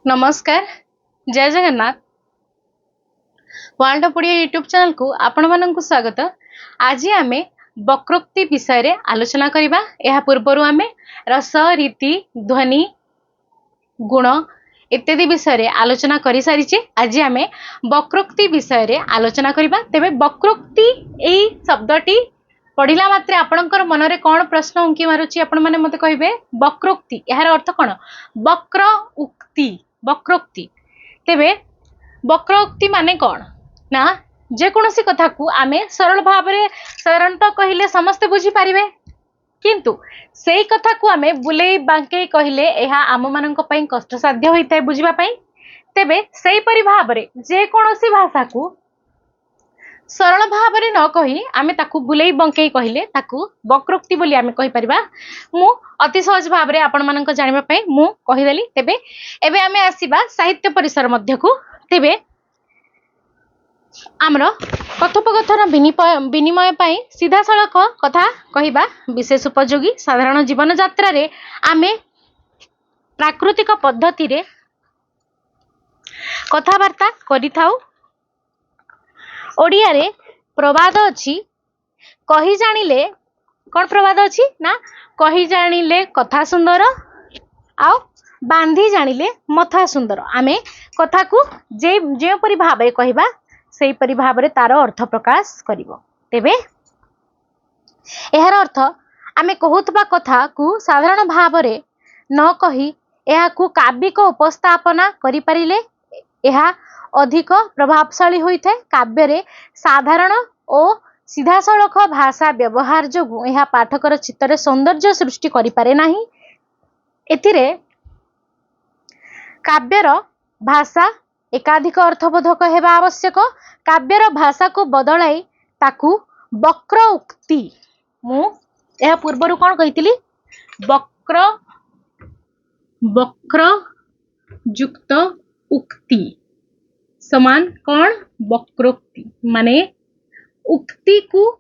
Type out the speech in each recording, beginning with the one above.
नमस्कार जय Jagannath world of Odia YouTube channel को आपण मानक स्वागत। आज आम वक्रोक्ति विषय रे आलोचना करबा। यह पूर्वर आम रस रीति ध्वनि गुण इत्यादि विषय रे आलोचना करि सारिचे। आज आम वक्रोक्ति विषय रे आलोचना करबा। तेबे वक्रोक्ति एई शब्दटी पढ़िला मात्रे आपणकर मनरे कौन प्रश्न उंकी मारुची आपण माने मते कहिबे। वक्रोक्ति यार अर्थ कौन? वक्र उक्ति वक्रोक्ति। तेबे वक्रोक्ति माने कौन ना जेकोसी कथा को आमे सरल भाव में साधारणतः कहले समस्ते बुझी पारिबे, किंतु सेई कथा को आमे बुलेई बांके कहले एहा आम मानक पई कष्टसाध्य होइताय बुझिबा पई। तेबे सेई परि भाव रे जेकोसी भाषा को सरल भाव में न कही आमे ताकू बुलेई बंकेई कहले ताकू वक्रोक्ति बोली आमे कहि परिबा। मु अति सहज भाव में आपण मानक जानिबा पई मु कहिदेली। तेबे एबे आमे आसीबा साहित्य परिसर मध्य को। तेबे आमर कथोपकथन विनिमय पई सीधा सड़क कथा कहिबा विशेष उपयोगी। साधारण जीवन यात्रा रे आमे प्राकृतिक पद्धति रे कथावार्ता करिथाउ। ओडिया रे प्रवाद अछि कही जानिले कौन प्रवाद अछि ना कही जानिले कथा सुंदर आउ बांधी जानिले मथा सुंदर। आमे कथा को जे परि भाबे कहिबा सेई परि भाव रे तार अर्थ प्रकाश करिवो। तेबे एहार अर्थ आमे कहूतबा कथा को साधारण भाव रे न कही एहा को काव्यिक उपस्थापना करि परिले एहा अधिक प्रभावशाली होइथे। काव्य रे साधारण और सीधा सड़क भाषा व्यवहार जोगु एहा पाठकर चित्तरे सौंदर्य सृष्टि करि पारे नाही। एथिरे काव्यर भाषा एकाधिक अर्थबोधक हेबा आवश्यक। काव्यर भाषा को बदलाई ताकू वक्र उक्ति मु एहा पूर्वरु कोन कहितली वक्र युक्त उक्ति समान कौन वक्रोक्ति माने उक्ति को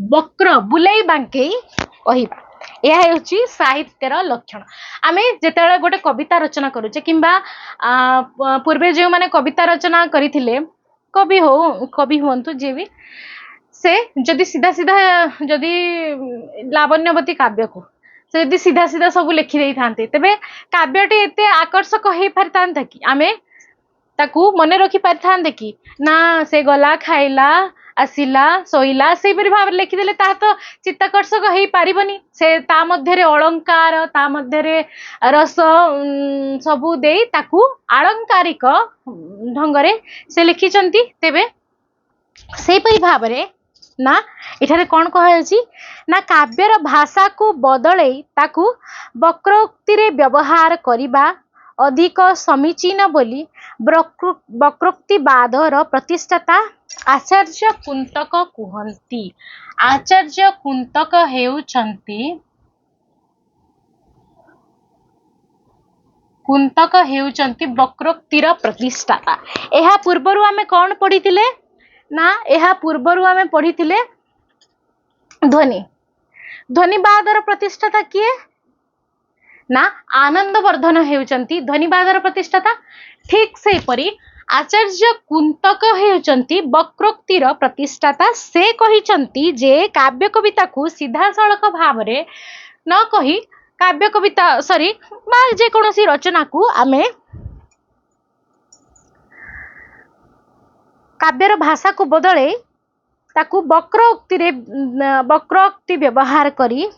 वक्र बुलाई बांके कहिबा। यह होची साहित्यर लक्षण। आमे जेतेबेले गोटे कविता रचना करूचे किंबा पूर्वे जो माने कविता रचना करिथिले कवि हुंतु जे भी से जदि सीधा सीधा जदि लावण्यवती काव्य को से जदि सीधा सीधा सब लिखि देई थांते तेबे काव्यटी एते आकर्षक होई परतांता कि आमे ताकू मने रखी पारिथांते कि ना से गला खाइला आसिला सोइला से परि भाव लिखिदेले ता तो चित्ताकर्षक होई पारिबनी। से ता मध्य रे अलंकार ता मध्य रे रस सबु देई ताकू अलंकारिक ढंगरे से लिखिचंती। तेबे से परि भाव रे ना एठारे कोन कहैछि ना काव्यर भाषा को बदलै ताकू वक्रोक्ति रे व्यवहार करिबा अधिक समीचीन बोली वक्रोक्तिवादर प्रतिष्ठाता आचार्य कुंतक कुहंती। आचार्य कुंतक हेउचंती वक्रोक्तिर प्रतिष्ठाता। एहा पूर्वरु आमे कोन पढिथिले ना एहा पूर्वरु आमे पढिथिले ध्वनिवादर प्रतिष्ठाता किए ना आनंदवर्धन हेउचंती ध्वनिवादर प्रतिष्ठाता। ठीक से परी आचार्य कुंतक हेउचंती वक्रोक्तिर प्रतिष्ठाता। से कहिचंती जे काव्य कविता को सीधा सड़क भाव रे न कही काव्य कविता सॉरी बा जे कोनोसी रचना को आमे काव्यर भाषा को बदले ताकू वक्रोक्ति व्यवहार करी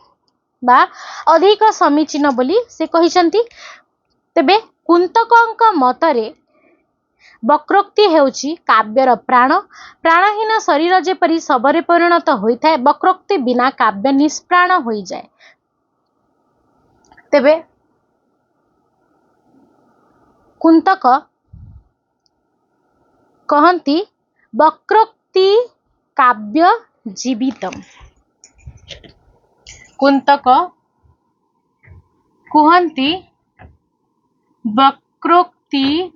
बा अधिक समीचीन बोली से कहिसंती। तेबे कुंतकଙ୍କ मतरे वक्रोक्ति हेउची काव्यर प्राण। प्राणहीन शरीर जेपरि सबरे परिणत होइथाय वक्रोक्ति बिना काव्य निष्प्राण होई जाय। तेबे कुंतक कहंती वक्रोक्ति काव्य जीवितम। कुंतक कुहंती वक्रोक्ति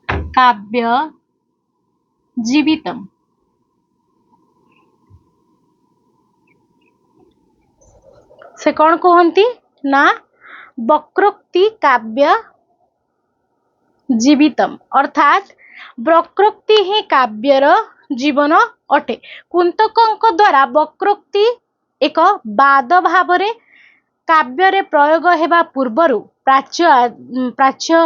काव्य जीवितम। से कौन कहंती ना वक्रोक्ति काव्य जीवितम अर्थात वक्रोक्ति ही काव्यर जीवन अटे। कुंतकଙ୍କ द्वारा वक्रोक्ति एक बाद भाव काव्य प्रयोग हेबा पूर्वरु प्राच्य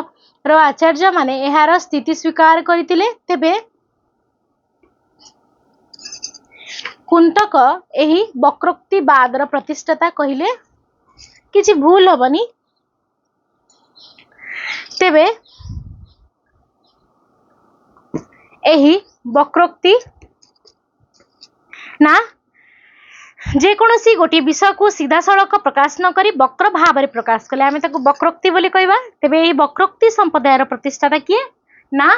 आचार्य माने एहार स्थिति स्वीकार करथिले। तेबे कुंतक एही वक्रोक्ति बादर प्रतिष्ठाता कहिले किछि भूल हबनी। तेबे एही वक्रोक्ति ना जेकोसी गोटे विषय को सीधा सड़क प्रकाश न करी वक्र भाव में प्रकाश कले आमे ताकू वक्रोक्ति बोली कहबा। तेबे एही वक्रोक्ति संप्रदायर प्रतिष्ठाता किए ना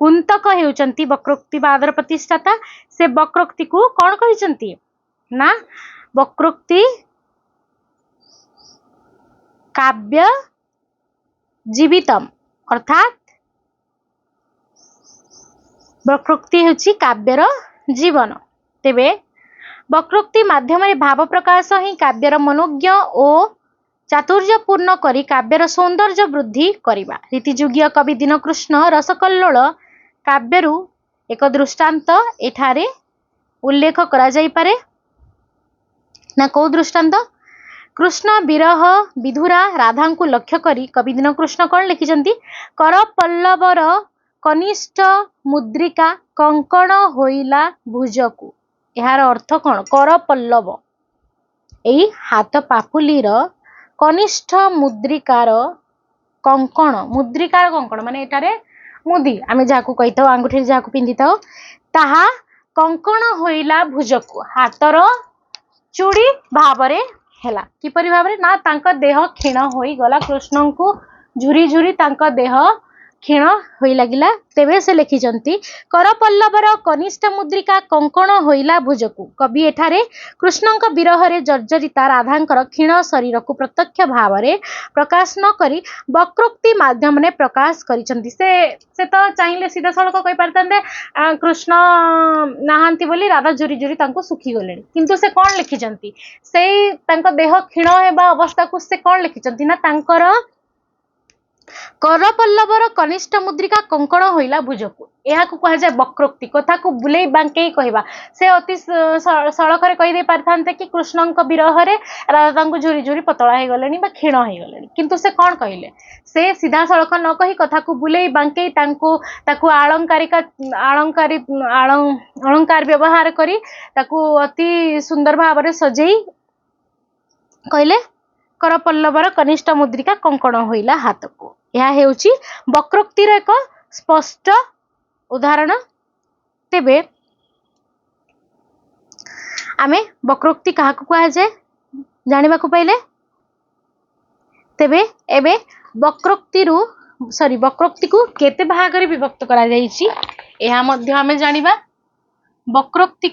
कुंतक हेउचंती वक्रोक्तिवादर प्रतिष्ठाता। से वक्रोक्ति को कौन कहिसंती ना वक्रोक्ति काव्य जीवितम अर्थात वक्रोक्ति हेउची काव्यर जीवन। तेबे वक्रोक्ति माध्यम भाव प्रकाश ही काव्यर मनोज्ञ और चातुर्यपूर्ण करी काव्यर सौंदर्य वृद्धि करिबा। रीतिजुगीय कवि दीनकृष्ण रसकल्लोल काव्यरु एक दृष्टांत एठारे उल्लेख करा जाई पारे ना को दृष्टांत कृष्ण विरह विधुरा राधा को लक्ष्य करी कवि दीनकृष्ण कौन लिखिजंती कर पल्लवर कनिष्ठ मुद्रिका कंकण होइला भुजकु। यार अर्थ कौन कर पल्लव एई हाथ पापुलीर कनिष्ठ मुद्रिकार कंकण माने एटारे मुदी आमे जाकू कहिथाओ आंगुठी जाकू पिंधिथाओ ताहा कंकण होइला भुजकु हातर चूड़ी भावरे हेला। किपरि भावरे ना तांका देह क्षीण होई गला कृष्ण को झुरी झुरी तांका देह क्षीण होई लागिला। तेबे से लिखिजंती कर पल्लवर कनिष्ठ मुद्रिका कंकण होइला भुजकु। कवि एठारे कृष्णଙ୍କ विरहरे जर्जरिता राधांकर क्षीण शरीर को प्रत्यक्ष भावरे प्रकाश न करी वक्रोक्ति माध्यम ने प्रकाश करिसंती। से तो चाहिले सीधा सड़क कहि परतंदे कृष्ण नाहांती बोली राधा जुरी जुरी तांको सुखी गलेनी किंतु से कोन लिखिजंती से तांको देह क्षीण हेबा अवस्था को से कोन लिखिजंती ना तांकर कर पल्लवर कनिष्ठ मुद्रिका कंकण होइला भुजकु। यह कह जाए वक्रोक्ति कथा को बुले बांके कहवा। से अति सड़क कही दे पारथांते कि कृष्णଙ୍କ विरहरे राधा झुरी झुरी पतला हो गले बा क्षीण हो गले किंतु से कौन कहले से सीधा सड़क न कही कथा को बुले बांके ताकू अलंकार व्यवहार करी ताकू अति सुंदर भाव में सजेई कहले कर पल्लवर कनिष्ठ मुद्रिका कंकण होइला हाथ को। यह हेउची वक्रोक्तिर एक स्पष्ट उदाहरण। तेबे आमे वक्रोक्ति कहा कह जाए जानिबा को पाइले। तेबे एबे वक्रोक्ति को केते भागरे विभक्त करा जाईची एहा मध्य आमे जानिबा। वक्रोक्ति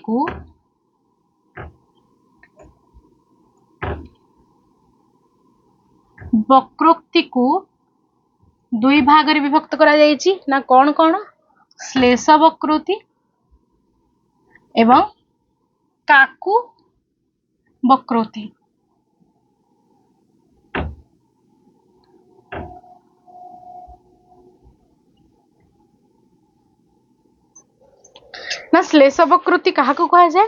को दुई भागरे विभक्त करा जाईची ना कौन कौन श्लेष वक्रोक्ति एवं काकु वक्रोक्ति। ना श्लेष वक्रोक्ति कहा को कहा जाए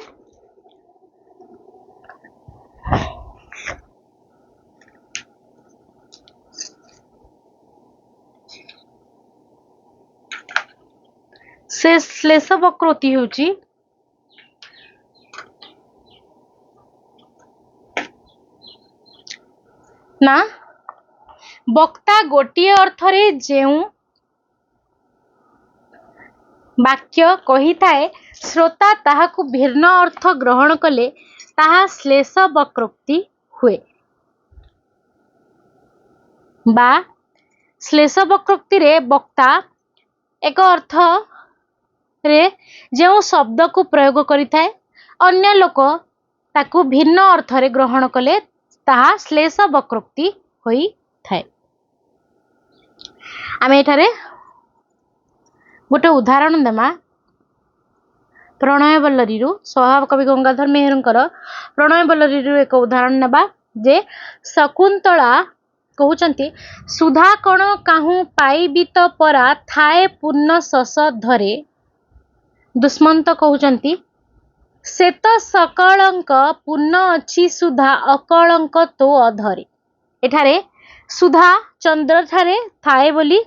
से श्लेष वक्रोक्ति होची ना वक्ता गोटिए अर्थरे जेउ वाक्य कही थाए श्रोता ताहाकु भिन्न अर्थ ग्रहण कले ताहा श्लेष वक्रोक्ति हुए बा श्लेष वक्रोक्ति रे वक्ता एक अर्थ रे जो शब्द को प्रयोग करि थाए अन्य लोक ताकू भिन्न अर्थ रे ग्रहण कले ताहा श्लेष वक्रोक्ति होई थाए। आमे एठारे गोटे उदाहरण देमा प्रणय बल्लरी स्वभाव कवि गंगाधर मेहरंकर प्रणय बल्लरी एक उदाहरण नेबा जे शकुंतला कहउचंती सुधा कण काहू पाइबी तो परा थाए पूर्ण सस धरे दुष्मंत कहउचंती श्वेत सकलंक पूर्ण अच्छी सुधा अकलंक तो अधरे एठारे सुधा चंद्र ठारे थाए बोली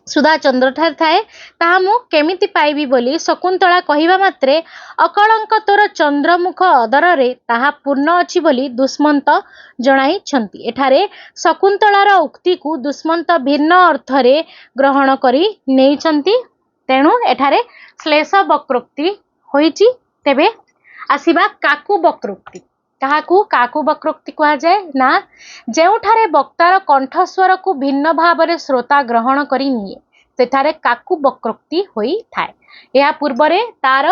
सुधा चंद्र ठारे थाए ताहा मु केमिति पाइबी बोली शकुंतला कहिबा मात्रे अकलंक तोर चंद्रमुख अदररे ताहा पूर्ण अछि बोली दुष्मंत जणाई छंती एठारे शकुंतलार उक्ति को दुष्मंत भिन्न अर्थरे ग्रहण करी नेई छंती तेणु एठारे श्लेष वक्रोक्ति होईची तेबे आसीबा काकु वक्रोक्ति ताहाकू काकु वक्रोक्ति कहा जाए ना जेउठारे वक्तार कंठस्वर को भिन्न भावरे श्रोता ग्रहण करी निए सेठारे काकु वक्रोक्ति होई थाए या पूर्वरे तार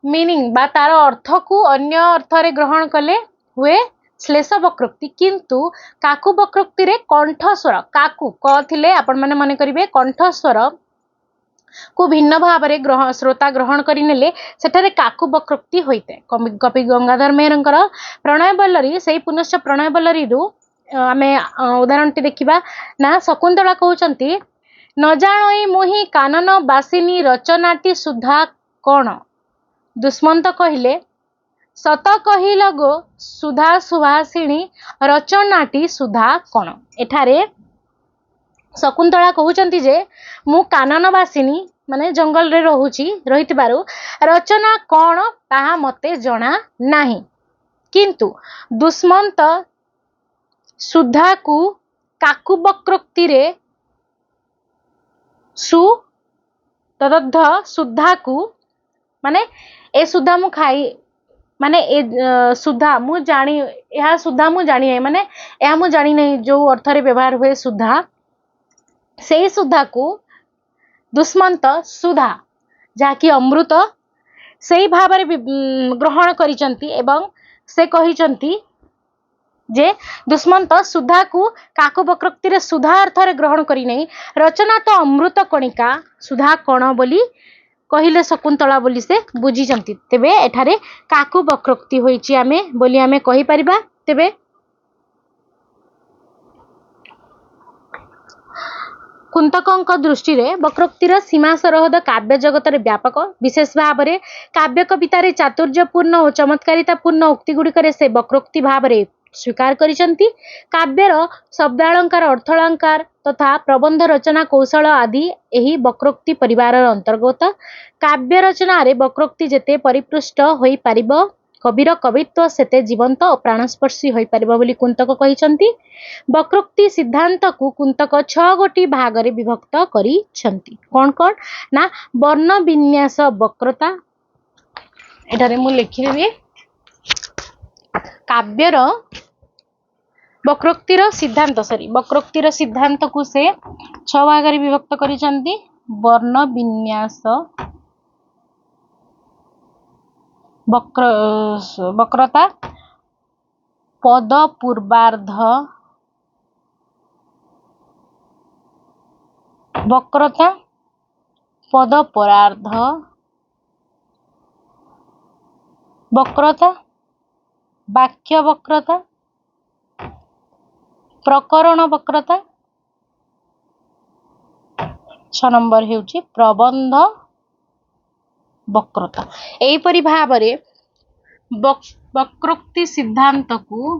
मीनिंग बा तार अर्थ को अन्य अर्थरे ग्रहण कले हुए श्लेष वक्रोक्ति किंतु काकु वक्रोक्ति रे कंठस्वर काकु क थिले आपण माने मने करिवे कंठस्वर को भिन्न भाव में श्रोता ग्रहण करें सेठारे काकु वक्रोक्ति होते कवि गंगाधर मेहरंकर प्रणय बल्लरी से पुनश्च प्रणय बल्लरी आम उदाहरण टी देखा ना शकुंतला कहते न जाणई मोहि कानन बासिनी रचनाटी सुधा कौन दुष्मंत कहले सत कहिल गो सुधा सुहासिनी रचनाटी सुधा कौन एठारे शकुंतला कहउचंती जे मु काननवासिनी माने जंगल रे रही रचना कौन ताहा मते जना नाही किंतु दुष्मंत सुधा को काकु वक्रोक्ति रे सु तदर्थ सुधा को माने ए सुधा मु खाई माने ए सुधा मु जानी या सुधा मु जानी माने या मु जानी नहीं जो अर्थ रे व्यवहार हुए सुधा से सुधा को दुष्मंत सुधा जाकि अमृत से भाव ग्रहण करिसंती एवं से कहिसंती जे दुष्मंत सुधा को काकु वक्रोक्ति रे सुधा अर्थ रे ग्रहण करी नहीं रचना तो अमृत कणिका सुधा कण बोली कहिले शकुंतला बोली से बुझीचंती तेबे एठारे काकु वक्रोक्ति होईची आमे बोली आमे कहि परिबा तेबे कुंतकंक दृष्टि रे वक्रोक्तिर सीमा सरहद काव्य जगत रे व्यापक विशेष भाव रे काव्य कवितार चातुर्यपूर्ण और चमत्कारितापूर्ण उक्ति गुड़िक से वक्रोक्ति भाव रे स्वीकार करिसंती काव्यर शब्दालंकार अर्थालंकार तथा प्रबंध रचना कौशल आदि एही वक्रोक्ति परिवार अंतर्गत काव्य रचना रे वक्रोक्ति जेते परिपृष्ट होई परिबो कविर कवित्व सेते जीवंत और प्राणस्पर्शी होई परिबो बोली कुंतक कहिसंती वक्रोक्ति सिद्धांत को कुंतक 6 गोटी भाग रे विभक्त करिसंती कोन कोन ना वर्ण विन्यास वक्रता एठारे मु लिखि देबी काव्यर वक्रोक्तिर सिद्धांत को से 6 भाग रे विभक्त करिसंती वर्ण विन्यास वक्रता पद पूर्वार्ध वक्रता पद परार्ध वक्रता वाक्य वक्रता प्रकरण वक्रता 6 नंबर हेउची प्रबंध वक्रता एपरि भाव रे वक्रोक्ति सिद्धांत को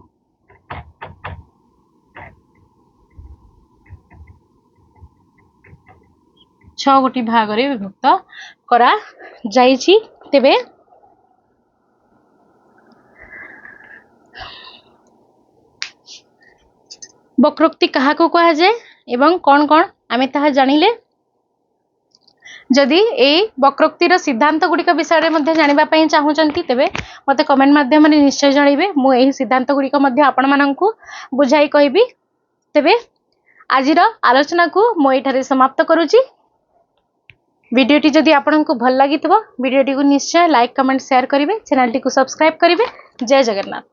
6 गोटी भाग रे विभक्त करा जाइछि तेबे वक्रोक्ति कहा को कहा जाए एवं कौन कौन आमे ताहा जानिले जदि ए वक्रोक्तिर सिद्धांत गुड़िक विषय में जानिबा पई चाहूचंती तेबे मते कमेंट माध्यम रे निश्चय जणाइबे मु एही सिद्धांत गुड़िक मध्ये आपण माननकु बुझाई कहबी तेबे आजिर आलोचना को मु एठारे समाप्त करूची वीडियोटी जदि आपनको भल लागितबो वीडियोटी को निश्चय लाइक कमेंट शेयर करिवे चैनल टी को सब्सक्राइब करिवे जय जगन्नाथ।